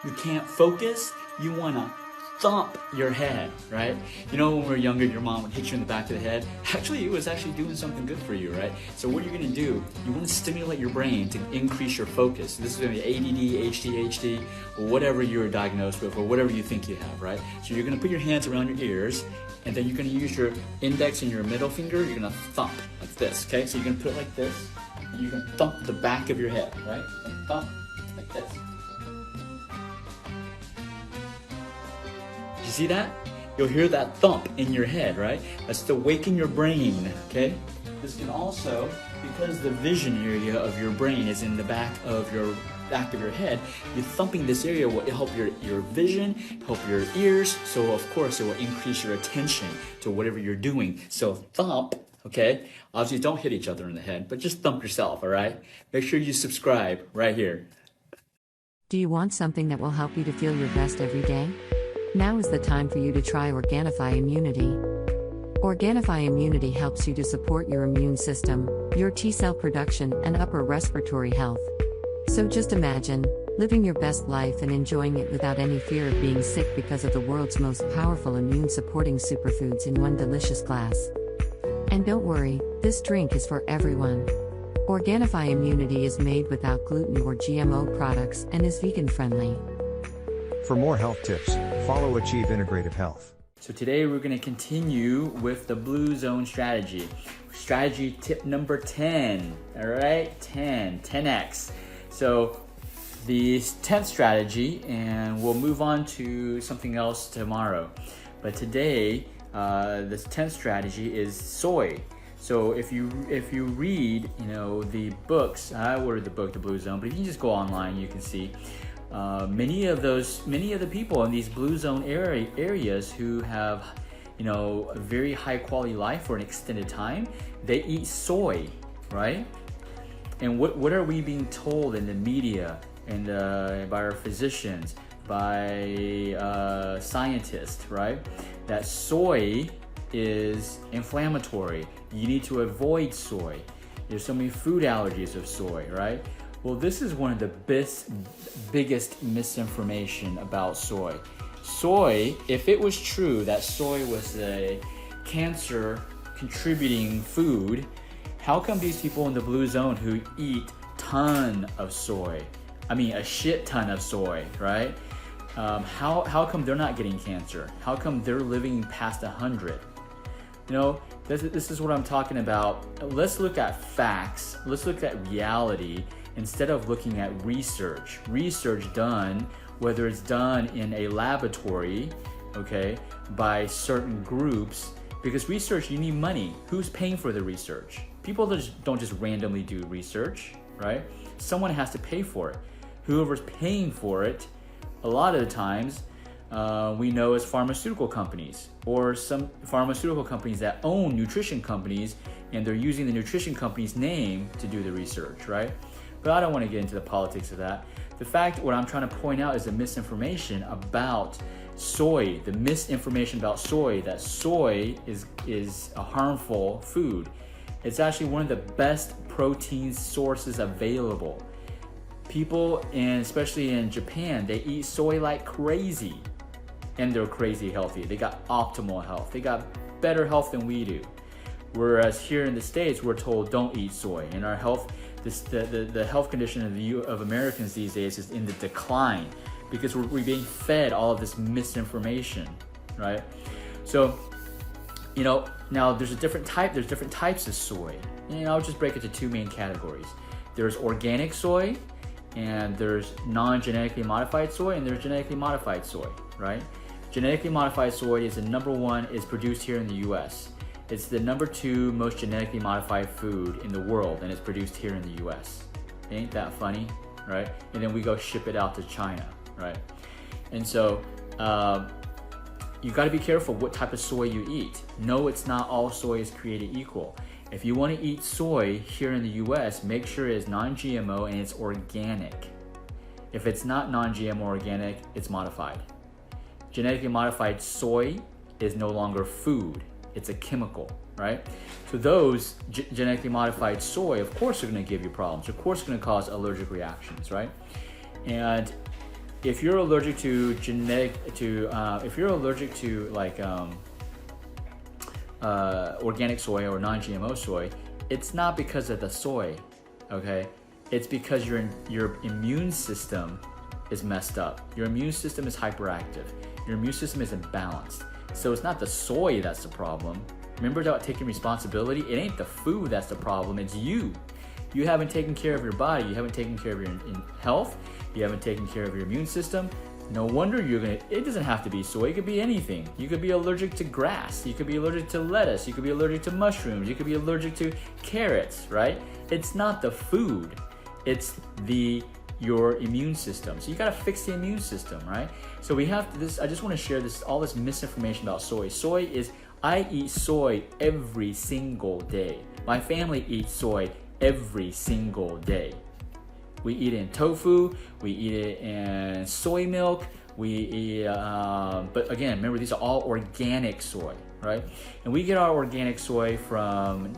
you can't focus, you want to thump your head, right? You know, when we were younger, your mom would hit you in the back of the head. Actually, it was actually doing something good for you, right? So what you're going to do, you want to stimulate your brain to increase your focus. This is going to be ADD, ADHD, or whatever you're diagnosed with, or whatever you think you have, right? So you're going to put your hands around your ears, and then you're going to use your index and your middle finger. You're going to thump like this, okay? So you're going to put it like this, and you're going to thump the back of your head, right? And thump like this. You see that? You'll hear that thump in your head, right? That's to awaken your brain, okay? This can also, because the vision area of your brain is in the back of your head, you thumping this area will help your vision, help your ears, so of course it will increase your attention to whatever you're doing. So thump, okay? Obviously don't hit each other in the head, but just thump yourself, all right? Make sure you subscribe right here. Do you want something that will help you to feel your best every day? Now is the time for you to try Organifi Immunity. Organifi Immunity helps you to support your immune system, your T-cell production, and upper respiratory health. So just imagine living your best life and enjoying it without any fear of being sick because of the world's most powerful immune-supporting superfoods in one delicious glass. And don't worry, this drink is for everyone. Organifi Immunity is made without gluten or GMO products and is vegan-friendly. For more health tips, follow Achieve Integrative Health. So today we're going to continue with the Blue Zone strategy. Strategy tip number 10, all right? 10x. So the 10th strategy, and we'll move on to something else tomorrow. But today, this 10th strategy is soy. So if you read, the books, I ordered the book, The Blue Zone, but if you just go online, you can see many of the people in these blue zone areas who have, a very high quality life for an extended time, they eat soy, right? And what are we being told in the media and by our physicians, by scientists, right? That soy is inflammatory. You need to avoid soy. There's so many food allergies of soy, right? Well, this is one of the biggest misinformation about soy. Soy, if it was true that soy was a cancer contributing food, how come these people in the blue zone who eat ton of soy, a shit ton of soy, right? How come they're not getting cancer? How come they're living past 100? This is what I'm talking about. Let's look at facts. Let's look at reality instead of looking at research. Research done, whether it's done in a laboratory, okay, by certain groups, because research, you need money. Who's paying for the research? People don't just randomly do research, right? Someone has to pay for it. Whoever's paying for it, a lot of the times, we know as pharmaceutical companies, or some pharmaceutical companies that own nutrition companies, and they're using the nutrition company's name to do the research, right? But I don't want to get into the politics of that. The fact, what I'm trying to point out is the misinformation about soy, the misinformation about soy, that soy is a harmful food. It's actually one of the best protein sources available. People, and especially in Japan, they eat soy like crazy, and they're crazy healthy. They got optimal health. They got better health than we do. Whereas here in the States, we're told don't eat soy. And our health, the health condition of Americans these days is in the decline because we're being fed all of this misinformation, right? So, now there's different types of soy. And I'll just break it to two main categories. There's organic soy, and there's non-genetically modified soy, and there's genetically modified soy, right? Genetically modified soy is the number one, is produced here in the US. It's the number 2 most genetically modified food in the world, and it's produced here in the US. Ain't that funny, right? And then we go ship it out to China, right? And so, you gotta be careful what type of soy you eat. No, it's not all soy is created equal. If you wanna eat soy here in the US, make sure it's non-GMO and it's organic. If it's not non-GMO organic, it's modified. Genetically modified soy is no longer food, it's a chemical, right? So those genetically modified soy, of course, are gonna give you problems. Of course, it's gonna cause allergic reactions, right? And if you're allergic to if you're allergic to like organic soy or non-GMO soy, it's not because of the soy, okay? It's because your immune system is messed up. Your immune system is hyperactive. Your immune system is imbalanced. So it's not the soy that's the problem. Remember about taking responsibility? It ain't the food that's the problem, it's you. You haven't taken care of your body. You haven't taken care of your health. You haven't taken care of your immune system. No wonder it doesn't have to be soy, it could be anything. You could be allergic to grass, you could be allergic to lettuce, you could be allergic to mushrooms, you could be allergic to carrots, right? It's not the food, it's your immune system. So you gotta fix the immune system, right? So we have this, I just wanna share all this misinformation about soy. I eat soy every single day. My family eats soy every single day. We eat it in tofu, we eat it in soy milk, we eat, but again, remember these are all organic soy, right? And we get our organic soy from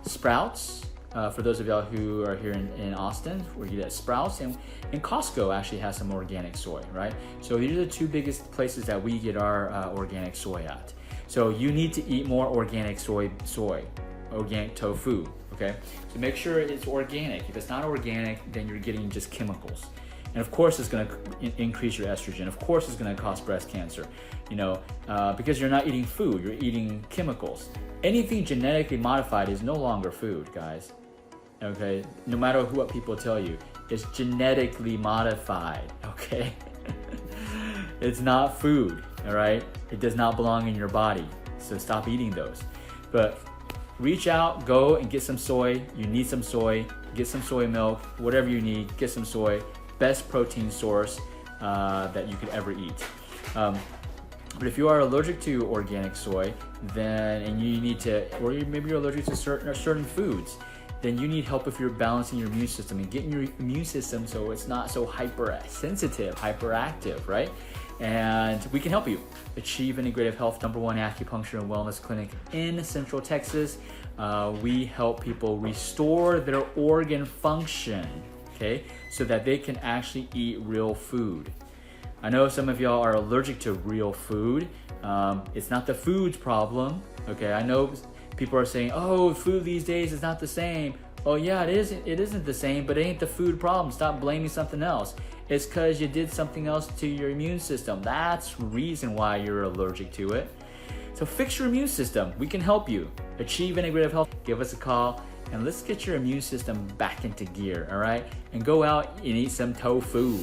Sprouts. For those of y'all who are here in Austin, we get it at Sprouts, and Costco actually has some organic soy, right? So these are the two biggest places that we get our organic soy at. So you need to eat more organic soy, organic tofu, okay? So make sure it's organic. If it's not organic, then you're getting just chemicals. And of course it's gonna increase your estrogen. Of course it's gonna cause breast cancer, because you're not eating food, you're eating chemicals. Anything genetically modified is no longer food, guys, okay? No matter what people tell you, it's genetically modified, okay? It's not food, all right? It does not belong in your body, so stop eating those. But reach out, go and get some soy. You need some soy, get some soy milk, whatever you need, get some soy. Best protein source that you could ever eat. But if you are allergic to organic soy, and you need to, or maybe you're allergic to certain foods, then you need help if you're balancing your immune system and getting your immune system so it's not so hypersensitive, hyperactive, right? And we can help you. Achieve Integrative Health, #1 acupuncture and wellness clinic in Central Texas. We help people restore their organ function, okay, so that they can actually eat real food. I know some of y'all are allergic to real food. It's not the food's problem, okay? I know people are saying, oh, food these days is not the same. Oh yeah, it isn't the same, but it ain't the food problem. Stop blaming something else. It's because you did something else to your immune system. That's the reason why you're allergic to it. So fix your immune system. We can help you. Achieve Integrative Health. Give us a call and let's get your immune system back into gear, all right? And go out and eat some tofu.